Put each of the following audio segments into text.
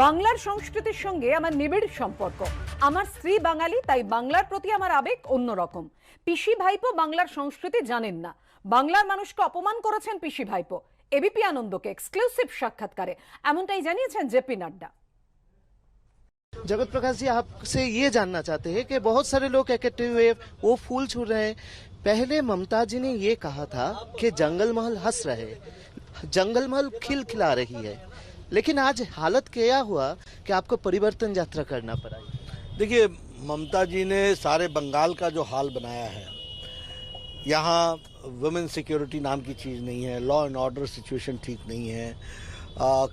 বাংলার সংস্কৃতির সঙ্গে আমার নিবিড় সম্পর্ক। আমার স্ত্রী বাঙালি, তাই বাংলার প্রতি আমার আবেগ অন্যরকম। পিসি ভাইপো বাংলার সংস্কৃতি জানেন না, বাংলার মানুষকে অপমান করেছেন পিসি ভাইপো। এবিপি আনন্দকে এক্সক্লুসিভ সাক্ষাৎকারে এমনটাই জানিয়েছেন জেপি নাড্ডা। जगत प्रकाश जी, आपसे ये जानना चाहते हैं कि बहुत सारे लोग इकट्ठे हुए वो फूल छू रहे हैं। पहले ममता जी ने ये कहा था कि जंगल महल हंस रहे, जंगल महल खिलखिला रही है, लेकिन आज हालत क्या हुआ कि आपको परिवर्तन यात्रा करना पड़ा। देखिए, ममता जी ने सारे बंगाल का जो हाल बनाया है, यहाँ वुमेन सिक्योरिटी नाम की चीज़ नहीं है, लॉ एंड ऑर्डर सिचुएशन ठीक नहीं है,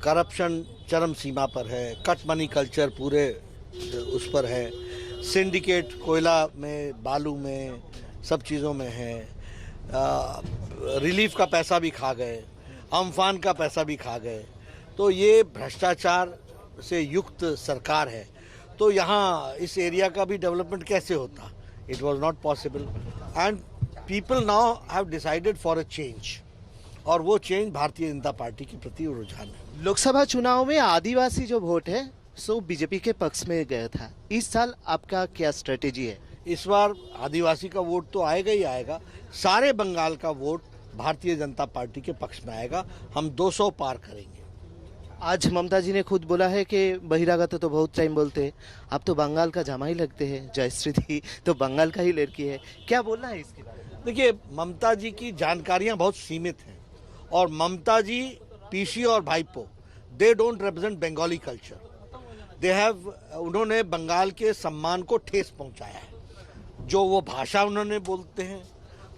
करप्शन चरम सीमा पर है, कट मनी कल्चर पूरे उस पर है, सिंडिकेट कोयला में, बालू में, सब चीज़ों में है, रिलीफ का पैसा भी खा गए, अम्फान का पैसा भी खा गए। तो ये भ्रष्टाचार से युक्त सरकार है, तो यहाँ इस एरिया का भी डेवलपमेंट कैसे होता? It was not possible and people now have decided for a change, और वो चेंज भारतीय जनता पार्टी के प्रति रुझान है। लोकसभा चुनाव में आदिवासी जो वोट है सो बीजेपी के पक्ष में गया था। इस साल आपका क्या स्ट्रेटेजी है? इस बार आदिवासी का वोट तो आएगा ही आएगा, सारे बंगाल का वोट भारतीय जनता पार्टी के पक्ष में आएगा। हम 200 पार करेंगे। आज ममता जी ने खुद बोला है कि बहिरागत तो बहुत टाइम बोलते हैं, आप तो बंगाल का जमाई लगते हैं, जयश्री दी तो बंगाल का ही लड़की है, क्या बोलना है इसके बारे में? देखिए, ममता जी की जानकारियां बहुत सीमित हैं, और ममता जी पीसी और भाईपो they don't represent Bengali culture. उन्होंने बंगाल के सम्मान को ठेस पहुंचाया है। जो वो भाषा उन्होंने बोलते हैं,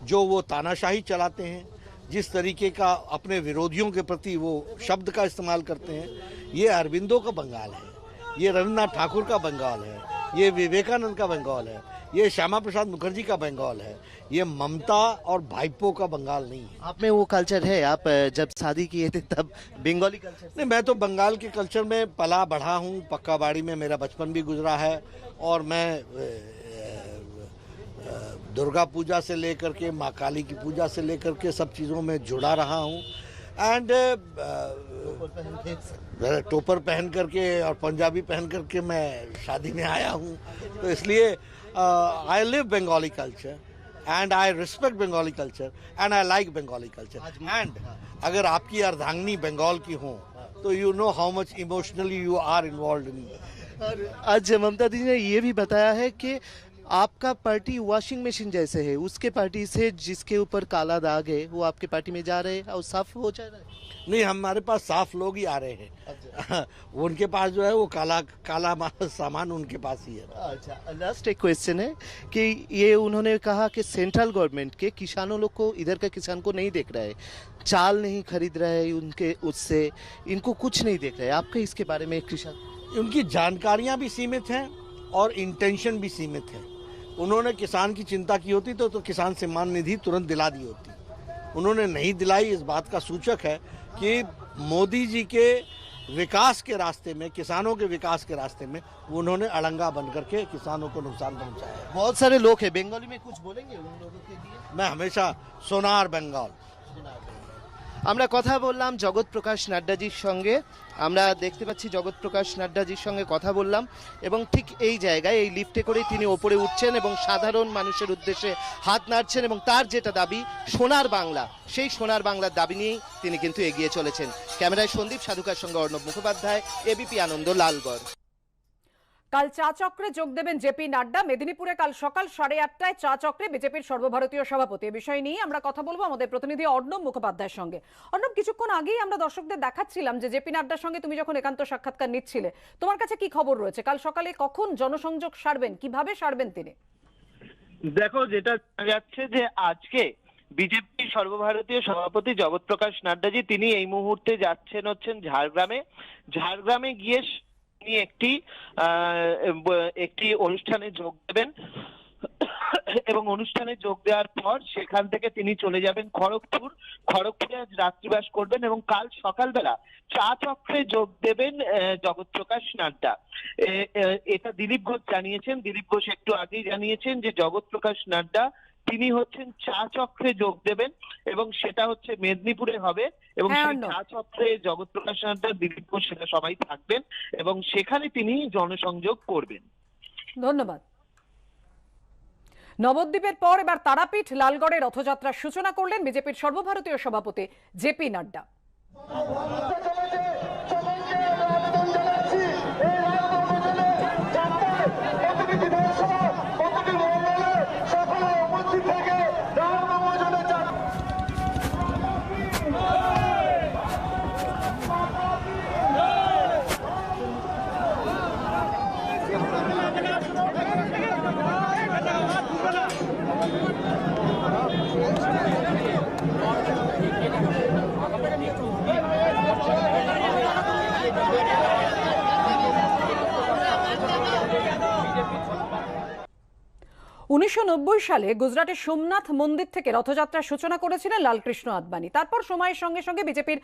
जो वो तानाशाही चलाते हैं, जिस तरीके का अपने विरोधियों के प्रति वो शब्द का इस्तेमाल करते हैं, ये अरविंदो का बंगाल है, ये रविन्द्रनाथ ठाकुर का बंगाल है, ये विवेकानंद का बंगाल है, ये श्यामा प्रसाद मुखर्जी का बंगाल है, ये ममता और भाईपो का बंगाल नहीं है। आप में वो कल्चर है? आप जब शादी किए थे तब बंगाली कल्चर? नहीं, मैं तो बंगाल के कल्चर में पला बढ़ा हूँ, पक्का बाड़ी में मेरा बचपन भी गुजरा है, और मैं दुर्गा पूजा से लेकर के माँ काली की पूजा से लेकर के सब चीज़ों में जुड़ा रहा हूँ। एंड टोपर पहन करके और पंजाबी पहन करके मैं शादी में आया हूँ, तो इसलिए I live Bengali culture and I respect Bengali culture and I like Bengali culture. And अगर आपकी अर्धांगिनी बंगाल की हो तो you know how much emotionally you are involve in. आज ममता दी ने ये भी बताया है कि आपका पार्टी वॉशिंग मशीन जैसे है, उसके पार्टी से जिसके ऊपर काला दाग है वो आपके पार्टी में जा रहे हैं और साफ हो जा रहा है। नहीं, हमारे पास साफ लोग ही आ रहे हैं। अच्छा। उनके पास जो है वो काला सामान उनके पास ही है। अच्छा, लास्ट एक क्वेश्चन है कि ये उन्होंने कहा कि सेंट्रल गवर्नमेंट के किसानों लोग को, इधर का किसान को नहीं देख रहा है, चाल नहीं खरीद रहा है उनके, उससे इनको कुछ नहीं देख रहा है। आपका इसके बारे में? किसान, उनकी जानकारियां भी सीमित हैं और इंटेंशन भी सीमित है। उन्होंने किसान की चिंता की होती तो किसान सम्मान निधि तुरंत दिला दी होती, उन्होंने नहीं दिलाई। इस बात का सूचक है कि मोदी जी के विकास के रास्ते में, किसानों के विकास के रास्ते में उन्होंने अड़ंगा बन करके किसानों को नुकसान पहुंचाया है। बहुत सारे लोग हैं बंगाली में, कुछ बोलेंगे उन लोगों के लिए? मैं हमेशा सोनार बंगाल। আমরা কথা বললাম জগৎ প্রকাশ নাড্ডাজির সঙ্গে, আমরা দেখতে পাচ্ছি জগৎ প্রকাশ নাড্ডাজির সঙ্গে কথা বললাম, এবং ঠিক এই জায়গায় এই লিফটে করে তিনি ওপরে উঠছেন এবং সাধারণ মানুষের উদ্দেশ্যে হাত নাড়ছেন, এবং তার যেটা দাবি সোনার বাংলা, সেই সোনার বাংলার দাবি নিয়েই তিনি কিন্তু এগিয়ে চলেছেন। ক্যামেরায় সন্দীপ সাধুকার সঙ্গে অর্ণব মুখোপাধ্যায়, এবিপি আনন্দ, লালগড়। কাল চা চক্রে যোগ দেবেন জেপি নাড্ডা। মেদিনীপুরে কাল সকাল 8:30টায় চা চক্রে বিজেপির সর্বভারতীয় সভাপতি। এই বিষয় নিয়ে আমরা কথা বলবো আমাদের প্রতিনিধি অর্ণব মুখোপাধ্যায়ের সঙ্গে। অর্ণব, কিছুক্ষণ আগেই আমরা দর্শকদের দেখাচ্ছিলাম যে জেপি নাড্ডার সঙ্গে তুমি যখন একান্ত সাক্ষাৎকার নিচ্ছিলে, তোমার কাছে কি খবর রয়েছে? কাল সকালে কখন জনসংযোগ সারবেন, কিভাবে সারবেন তিনি? দেখো, যেটা জানা যাচ্ছে যে আজকে বিজেপি সর্বভারতীয় সভাপতি জগৎ প্রকাশ নাড্ডাজি তিনি এই মুহূর্তে হচ্ছেন ঝাড়গ্রামে গিয়ে তিনি একটি অনুষ্ঠানে যোগ দেবেন, এবং অনুষ্ঠানে যোগ দেওয়ার পর সেখান থেকে তিনি চলে যাবেন খড়গপুরে আজ রাত্রিবাস করবেন, এবং কাল সকালবেলা চা চক্রে যোগ দেবেন জগৎ প্রকাশ নাড্ডা। এটা দিলীপ ঘোষ জানিয়েছেন। দিলীপ ঘোষ একটু আগেই জানিয়েছেন যে জগৎ প্রকাশ নাড্ডা তিনি হচ্ছেন চা চক্রে যোগ দেবেন এবং সেটা হচ্ছে মেদিনীপুরে হবে এবং হ্যাঁ, সেই অর্ণব। চা চক্রে জগৎ প্রকাশ নাড্ডা, দিলীপ ঘোষ সেটা সবাই থাকবেন এবং সেখানে তিনি জনসংযোগ করবেন। ধন্যবাদ। নবদ্বীপের পর এবার তারাপীঠ লালগড়ে রথযাত্রার সূচনা করলেন বিজেপির সর্বভারতীয় সভাপতি জেপি নাড্ডা। উনিশশো সালে গুজরাটের সোমনাথ মন্দির থেকে রথযাত্রার সূচনা করেছিলেন লালকৃষ্ণ আদবানি। তারপর সময়ের সঙ্গে সঙ্গে বিজেপির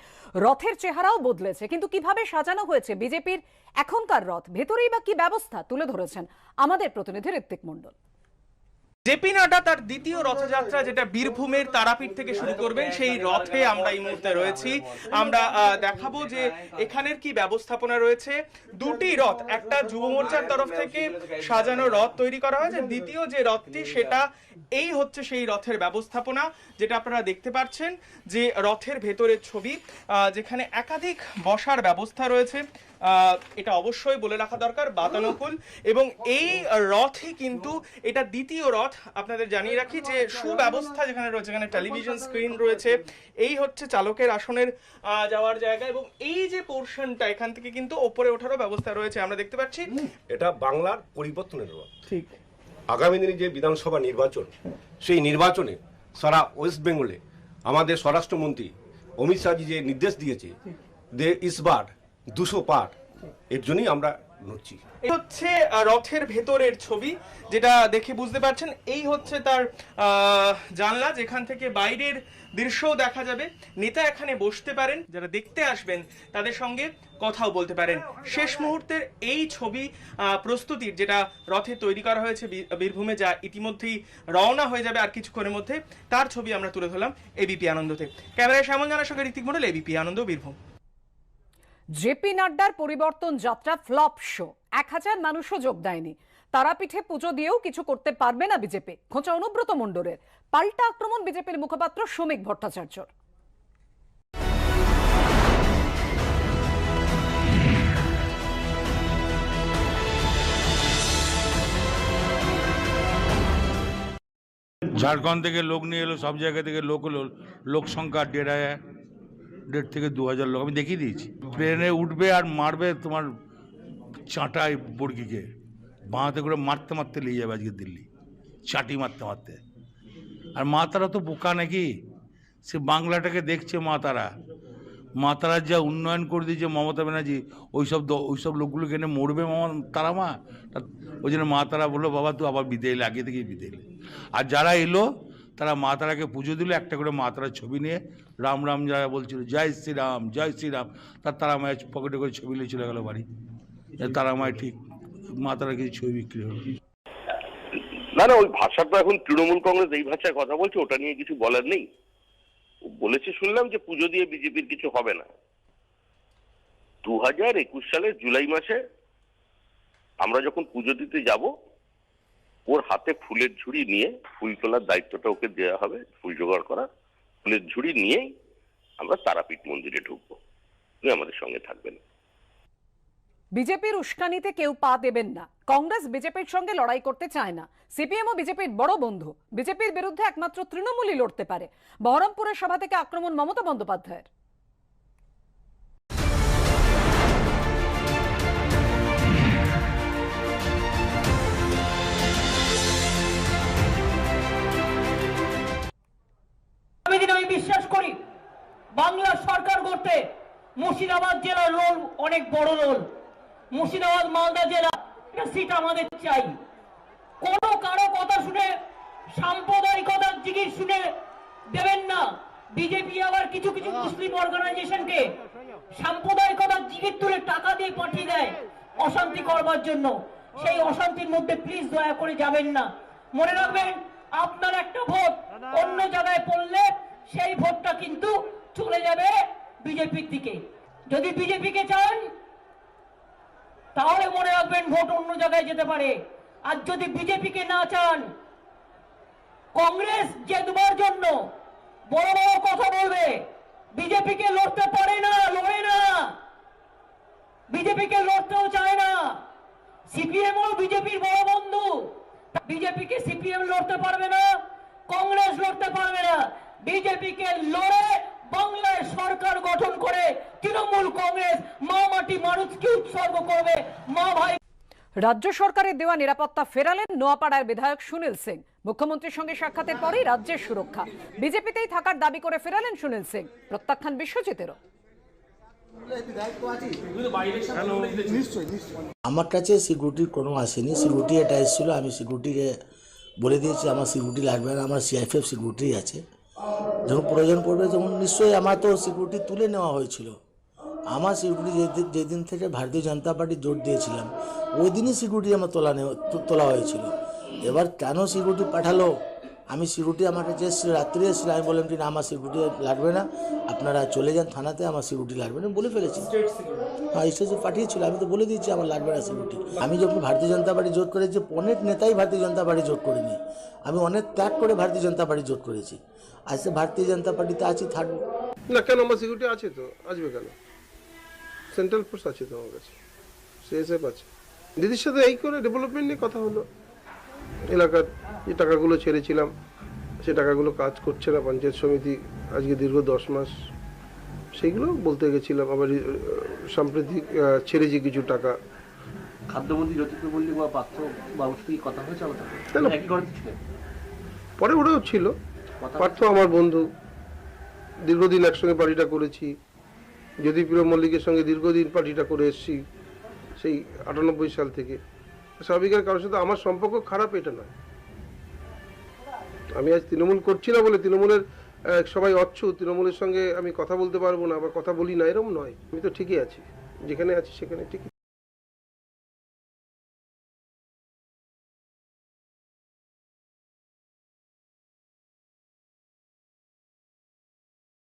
রথের চেহারাও বদলেছে, কিন্তু কিভাবে সাজানো হয়েছে বিজেপির এখনকার রথ, ভেতরেই বা কি ব্যবস্থা, তুলে ধরেছেন আমাদের প্রতিনিধি ঋত্বিক মণ্ডল। জেপি নাড্ডা তার দ্বিতীয় রথযাত্রা, যেটা বীরভূমের তারাপীঠ থেকে শুরু করবেন, সেই রথে আমরা এই মুহূর্তে রয়েছি। আমরা দেখাবো যে এখানের কি ব্যবস্থাপনা রয়েছে। দুটি রথ, একটা যুব মোর্চার তরফ থেকে সাজানো রথ তৈরি করা হয়েছে, দ্বিতীয় যে রথটি সেটা এই হচ্ছে সেই রথের ব্যবস্থাপনা, যেটা আপনারা দেখতে পাচ্ছেন যে রথের ভেতরের ছবি, যেখানে একাধিক বসার ব্যবস্থা রয়েছে। এটা অবশ্যই বলে রাখা দরকার, বাতানুকূল। এবং এই রথই কিন্তু এটা দ্বিতীয় রথ। আপনাদের জানিয়ে রাখি যে সুব্যবস্থা যেখানে রয়েছে, এখানে টেলিভিশন স্ক্রিন রয়েছে, এই হচ্ছে চালকের আসনের যাওয়ার জায়গা, এবং এই যে পোর্শনটা এখান থেকে কিন্তু ওপরে ওঠারও ব্যবস্থা রয়েছে আমরা দেখতে পাচ্ছি। এটা বাংলার পরিবর্তনের রথ। ঠিক আগামী দিনে যে বিধানসভা নির্বাচন, সেই নির্বাচনে সারা ওয়েস্ট বেঙ্গলে আমাদের স্বরাষ্ট্রমন্ত্রী অমিত শাহজি যে নির্দেশ দিয়েছে যে ইসবার 200 পার, এর জন্যই আমরা নড়ছি। এই হচ্ছে রথের ভেতরের ছবি, যেটা দেখে বুঝতে পারছেন। এই হচ্ছে তার জানলা, যেখান থেকে বাইরের দৃশ্যও দেখা যাবে। নেতা এখানে বসতে পারেন, যারা দেখতে আসবেন তাদের সঙ্গে কথাও বলতে পারেন। শেষ মুহূর্তের এই ছবি প্রস্তুতির, যেটা রথে তৈরি করা হয়েছে বীরভূমে, যা ইতিমধ্যেই রওনা হয়ে যাবে আর কিছুক্ষণের মধ্যে, তার ছবি আমরা তুলে ধরলাম এবিপি আনন্দতে। ক্যামেরায় শ্যামল জানার সঙ্গে ঋত্বিক মণ্ডল, এবিপি আনন্দ, বীরভূম। জেপি নাড্ডার পরিবর্তন যাত্রা ফ্লপ শো, 1000 মানুষও যোগ দেয়নি। তারাপীঠে পুজো দিয়েও কিছু করতে পারবে না বিজেপি, খোঁচা অনুব্রত মণ্ডলের। পাল্টা আক্রমণ বিজেপির মুখপাত্র শ্রমিক ভট্টাচার্যর। ঝাড়খণ্ড থেকে লোক নিয়ে এলো, সব জায়গা থেকে লোক হলো, লোক সংখ্যা 1.5 থেকে 2000 লোক। আমি দেখিয়ে দিয়েছি, ট্রেনে উঠবে আর মারবে তোমার চাঁটায় বর্গিকে, বাঁহাতে করে মারতে মারতে নিয়ে যাবে আজকে দিল্লি, চাটি মারতে মারতে। আর মা তারা তো বোকা নাকি, সে বাংলাটাকে দেখছে। মা তারার যা উন্নয়ন করে দিয়েছে মমতা ব্যানার্জি, ওইসব লোকগুলোকে এনে মরবে তারা মা। ওই জন্য মা তারা বললো, বাবা তুই আবার বিদে এলে, আগে থেকেই বিদে এলে। আর যারা এলো তারা মা তারাকে পুজো দিল, একটা করে মা তারার ছবি নিয়ে, রাম রাম যারা বলছিল, জয় শ্রীরাম জয় শ্রীরাম, তারা মায়ের পকেটে করে ছবি নিয়ে চলে গেল বাড়ি। তারা মায়ের ঠিক মা তারা কিছু ছবি বিক্রি হলো। না না, ওই ভাষাটা এখন তৃণমূল কংগ্রেস এই ভাষায় কথা বলছে, ওটা নিয়ে কিছু বলার নেই। বলেছে শুনলাম যে পুজো দিয়ে বিজেপির কিছু হবে না। 2021 সালের জুলাই মাসে আমরা যখন পুজো দিতে যাব, ওর হাতে ফুলের ঝুড়ি নিয়ে, ফুল তোলার দায়িত্বটা ওকে দেওয়া হবে, ফুল জোগাড় করা, ফুলের ঝুড়ি নিয়েই আমরা তারাপীঠ মন্দিরে ঢুকবো। উনি আমাদের সঙ্গে থাকবেন। বিজেপির উস্কানিতে কেউ পা দেবেন না। কংগ্রেস বিজেপির সঙ্গে লড়াই করতে চায় না। সিপিএম ও বিজেপির বড় বন্ধু। বিজেপির বিরুদ্ধে একমাত্র তৃণমূলই লড়তে পারে। বহরমপুরের সভা থেকে আক্রমণ মমতা বন্দ্যোপাধ্যায়ের। আমি বিশ্বাস করি বাংলার সরকার করতে মুর্শিদাবাদ জেলার রোল অনেক বড় রোল। মুর্শিদাবাদ মালদা জেলা সিট আমাদের চাই। কারো কথা শুনে, সাম্প্রদায়িকতার জিগির শুনে দেবেন না। বিজেপি আবার কিছু মুসলিম অর্গানাইজেশনকে সাম্প্রদায়িকতার জিগির তুলে টাকা দিয়ে পাঠিয়ে দেয় অশান্তি করবার জন্য। সেই অশান্তির মধ্যে প্লিজ দয়া করে যাবেন না। মনে রাখবেন আপনার একটা ভোট অন্য জায়গায় পড়লে সেই ভোটটা কিন্তু চলে যাবে বিজেপির দিকে। যদি বিজেপিকে চান তাহলে মনে রাখবেন ভোট অন্য জায়গায় যেতে পারে। আর যদি বিজেপিকে না চান, কংগ্রেস জেতবার জন্য বড় বড় কথা বলবে, বিজেপিকে লড়তে পারে না, লড়ে না, বিজেপিকে লড়তেও চায় না। সিপিএম ও বিজেপির বড় বন্ধু, বিজেপিকে সিপিএম লড়তে পারবে না, কংগ্রেস লড়তে পারবে না। বিজেপিকে লড়ে বাংলায় সরকার গঠন করে তৃণমূল কংগ্রেস মা মাটি মানুষকে উৎসর্গ করবে। মা ভাই রাজ্য সরকারের দেওয়া নিরাপত্তা ফেরালেন নোয়াপাড়ার বিধায়ক সুনীল সিং। মুখ্যমন্ত্রীর সঙ্গে সাক্ষাতের পরেই রাজ্যের সুরক্ষা, বিজেপিতেই থাকার দাবি করে ফেরালেন সুনীল সিং। প্রত্যাখ্যান বিশ্বজিতেরও। আমার কাছে সিকিউরিটির কোনো আসেনি, সিকিউরিটি এটা এসেছিলো, আমি সিকিউরিটিকে বলে দিয়েছি আমার সিকিউরিটি লাগবে না, আমার সিআইএফএফ সিকিউরিটি আছে, যখন প্রয়োজন পড়বে তখন নিশ্চয়ই আমার তো সিকিউরিটি তুলে নেওয়া হয়েছিল। আমার সিকিউরিটি যেদিন থেকে ভারতীয় জনতা পার্টি জোট দিয়েছিলাম ওই দিনই সিকিউরিটি আমার তোলা হয়েছিল। এবার কেন সিকিউরিটি পাঠালো, আমি সিকিউরিটি আমার কাছে এসেছিল, রাত্রে এসেছিল, আমি বললাম কি না আমার সিকিউরিটি লাগবে না, আপনারা চলে যান থানাতে, আমার সিকিউরিটি লাগবে না, বলে ফেলেছি। হ্যাঁ, স্টেটে পাঠিয়েছিল, আমি তো বলে দিয়েছি আমার লাগবে না সিকিউরিটি। আমি যখন ভারতীয় জনতা পার্টি জোট করেছি, অনেক নেতাই ভারতীয় জনতা পার্টি জোট করিনি, আমি অনেক ত্যাগ করে ভারতীয় জনতা পার্টি জোট করেছি। আজকে ভারতীয় জনতা পার্টিতে আছি, থাকবো না। কেন আমার সিকিউরিটি আছে তো, আসবে কেন? সেন্ট্রাল ফোর্স আছে তো আমার কাছে, সিএসএফ আছে। দিদির সাথে এই করে ডেভেলপমেন্ট নিয়ে কথা হলো, এলাকার যে টাকাগুলো ছেড়েছিলাম সে টাকাগুলো কাজ করছে না পঞ্চায়েত সমিতি আজকে দীর্ঘ 10 মাস, সেইগুলো বলতে গেছিলাম। আবার সাম্প্রতিক ছেড়েছি কিছু টাকা। খাদ্যমন্ত্রী জ্যোতিপ্র মল্লিক বা পাত্র বাবুর সাথে কথা হয়েছে আমাদের? পরে ওরাও ছিল, পার্থ আমার বন্ধু, দীর্ঘদিন একসঙ্গে পার্টিটা করেছি। জ্যোতিপ্র মল্লিকের সঙ্গে দীর্ঘদিন পার্টিটা করে এসেছি, সেই 98 সাল থেকে। স্বাভাবিকের কারোর সাথে আমার সম্পর্ক খারাপ এটা নয়। আমি আজ তৃণমূল করছি না বলে তৃণমূলের সবাই অচ্ছুত, তৃণমূলের সঙ্গে আমি কথা বলতে পারবো না বা কথা বলি না, এরকম নয়। আমি তো ঠিকই আছি, যেখানে আছি সেখানে ঠিকই।